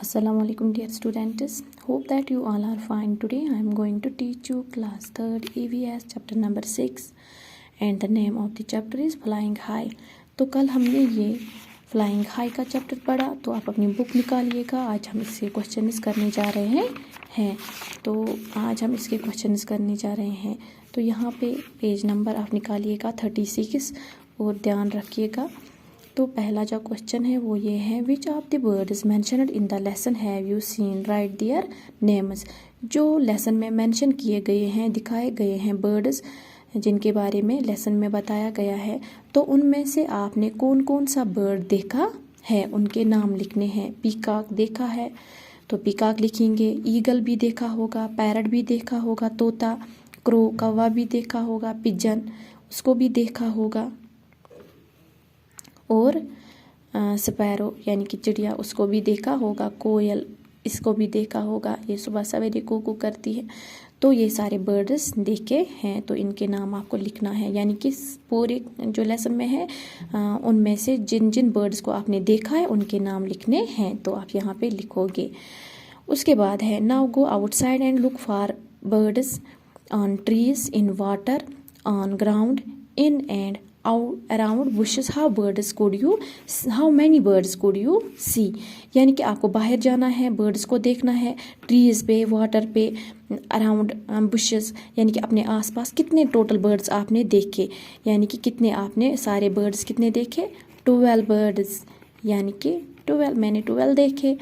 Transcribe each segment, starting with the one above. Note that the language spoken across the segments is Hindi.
Assalamualaikum dear students. Hope that you all are fine. Today I am going to teach you class 3rd EVS chapter number 6 and the name of the chapter is Flying High. तो कल हमने ये फ्लाइंग हाई का चैप्टर पढ़ा, तो आप अपनी बुक निकालिएगा। आज हम इससे क्वेश्चंस करने जा रहे हैं। तो आज हम इसके क्वेश्चंस करने जा रहे हैं। तो यहाँ पे पेज नंबर आप निकालिएगा 36 और ध्यान रखिएगा। तो पहला जो क्वेश्चन है वो ये है, which of the words mentioned in the lesson have you seen, right their names. जो लेसन में मेंशन किए गए हैं, दिखाए गए हैं बर्ड्स जिनके बारे में लेसन में बताया गया है, तो उनमें से आपने कौन कौन सा बर्ड देखा है, उनके नाम लिखने हैं। पीकॉक देखा है तो पीकॉक लिखेंगे, ईगल भी देखा होगा, पैरट भी देखा होगा, तोता, क्रो कौवा भी देखा होगा, पिजन उसको भी देखा होगा, और स्पैरो यानी कि चिड़िया उसको भी देखा होगा, कोयल इसको भी देखा होगा, ये सुबह सवेरे कूकू करती है। तो ये सारे बर्ड्स देखे हैं, तो इनके नाम आपको लिखना है। यानी कि पूरे जो लेसन में है उनमें से जिन जिन बर्ड्स को आपने देखा है उनके नाम लिखने हैं, तो आप यहाँ पे लिखोगे। उसके बाद है, now go outside and look for birds on trees, in water, on ground, in and out around bushes, how many birds could you see। यानी कि आपको बाहर जाना है, बर्ड्स को देखना है, ट्रीज पे, वाटर पे, अराउंड बुशेस यानी कि अपने आसपास कितने टोटल बर्ड्स आपने देखे। यानी कि कितने आपने सारे बर्ड्स कितने देखे, 12 बर्ड्स, यानी कि 12 मैंने 12 देखे।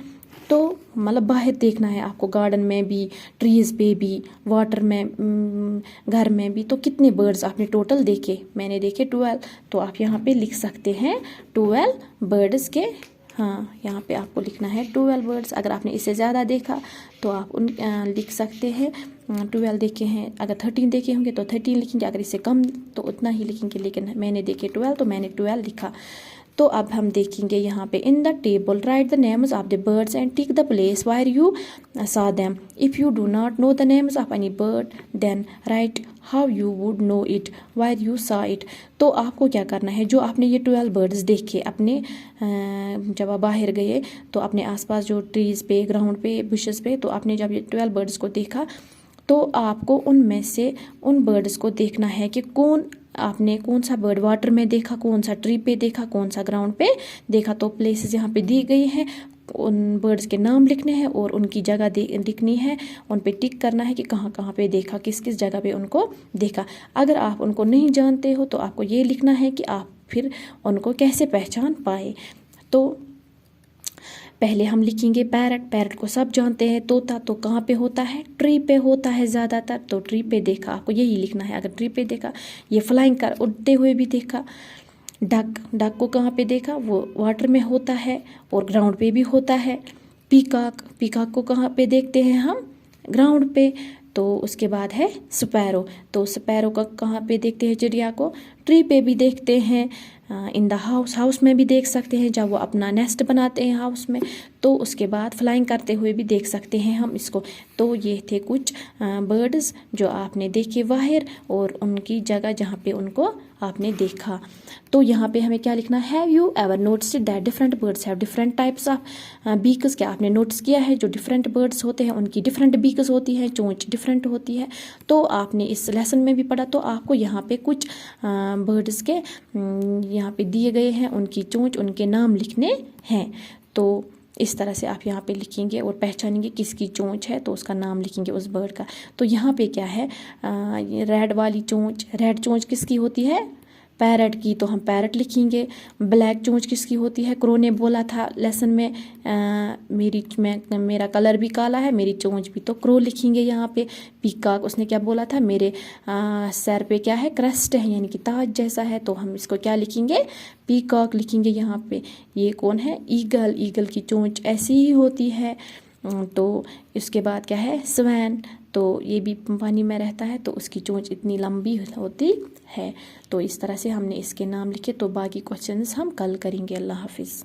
तो मतलब बाहर देखना है आपको, गार्डन में भी, ट्रीज़ पे भी, वाटर में, घर में भी। तो कितने बर्ड्स आपने टोटल देखे, मैंने देखे 12। तो आप यहाँ पे लिख सकते हैं 12 बर्ड्स के, हाँ यहाँ पे आपको लिखना है 12 बर्ड्स। अगर आपने इससे ज़्यादा देखा तो आप लिख सकते हैं 12 देखे हैं। अगर 13 देखे होंगे तो 13 लिखेंगे, अगर इससे कम तो उतना ही लिखेंगे, लेकिन मैंने देखे 12 तो मैंने 12 लिखा। तो अब हम देखेंगे यहाँ पे, in the table write the names of the birds and tick the place where you saw them. If you do not know the names of any bird then write how you would know it where you saw it. तो आपको क्या करना है, जो आपने ये 12 बर्ड्स देखे अपने जब आप बाहर गए तो अपने आसपास जो ट्रीज़ पे, ग्राउंड पे, बुशेस पे, तो आपने जब ये 12 बर्ड्स को देखा तो आपको उनमें से उन बर्ड्स को देखना है कि आपने कौन सा बर्ड वाटर में देखा, कौन सा ट्री पे देखा, कौन सा ग्राउंड पे देखा। तो प्लेसेस यहाँ पे दी गई हैं, उन बर्ड्स के नाम लिखने हैं और उनकी जगह लिखनी है, उन पे टिक करना है कि कहाँ कहाँ पे देखा, किस किस जगह पे उनको देखा। अगर आप उनको नहीं जानते हो तो आपको ये लिखना है कि आप फिर उनको कैसे पहचान पाए। तो पहले हम लिखेंगे पैरट, पैरट को सब जानते हैं। तोता तो कहाँ पे होता है, ट्री पे होता है ज़्यादातर, तो ट्री पे देखा, आपको यही लिखना है। अगर ट्री पे देखा, ये फ्लाइंग कर उड़ते हुए भी देखा। डक, डक को कहाँ पे देखा, वो वाटर में होता है और ग्राउंड पे भी होता है। पीकॉक, पीकॉक को कहाँ पे देखते हैं हम, ग्राउंड पे। तो उसके बाद है स्पैरो, तो स्पैरो का कहाँ पे देखते हैं, चिड़िया को ट्री पे भी देखते हैं, इन द हाउस, हाउस में भी देख सकते हैं जब वो अपना नेस्ट बनाते हैं हाउस में। तो उसके बाद फ्लाइंग करते हुए भी देख सकते हैं हम इसको। तो ये थे कुछ बर्ड्स जो आपने देखे बाहर और उनकी जगह जहाँ पे उनको आपने देखा। तो यहाँ पे हमें क्या लिखना है, have you ever noticed that different birds have different types of beaks. क्या आपने नोटिस किया है जो डिफरेंट बर्ड्स होते हैं उनकी डिफरेंट बीक्स होती है, चोंच डिफरेंट होती है। तो आपने इस लेसन में भी पढ़ा, तो आपको यहाँ पे कुछ बर्ड्स के यहाँ पे दिए गए हैं, उनकी चोंच, उनके नाम लिखने हैं। तो इस तरह से आप यहाँ पे लिखेंगे और पहचानेंगे किसकी चोंच है, तो उसका नाम लिखेंगे उस बर्ड का। तो यहाँ पे क्या है, रेड वाली चोंच, रेड चोंच किसकी होती है, पैरट की, तो हम पैरट लिखेंगे। ब्लैक चोंच किसकी होती है, क्रो ने बोला था लेसन में, मेरा कलर भी काला है, मेरी चोंच भी, तो क्रो लिखेंगे यहाँ पे। पीकॉक, उसने क्या बोला था, मेरे सर पे क्या है, क्रेस्ट है यानी कि ताज जैसा है, तो हम इसको क्या लिखेंगे, पीकॉक लिखेंगे यहाँ पे। ये कौन है, ईगल, ईगल की चोंच ऐसी ही होती है। तो इसके बाद क्या है, स्वैन, तो ये भी पानी में रहता है, तो उसकी चोंच इतनी लंबी होती है। तो इस तरह से हमने इसके नाम लिखे। तो बाकी क्वेश्चंस हम कल करेंगे। अल्लाह हाफिज़।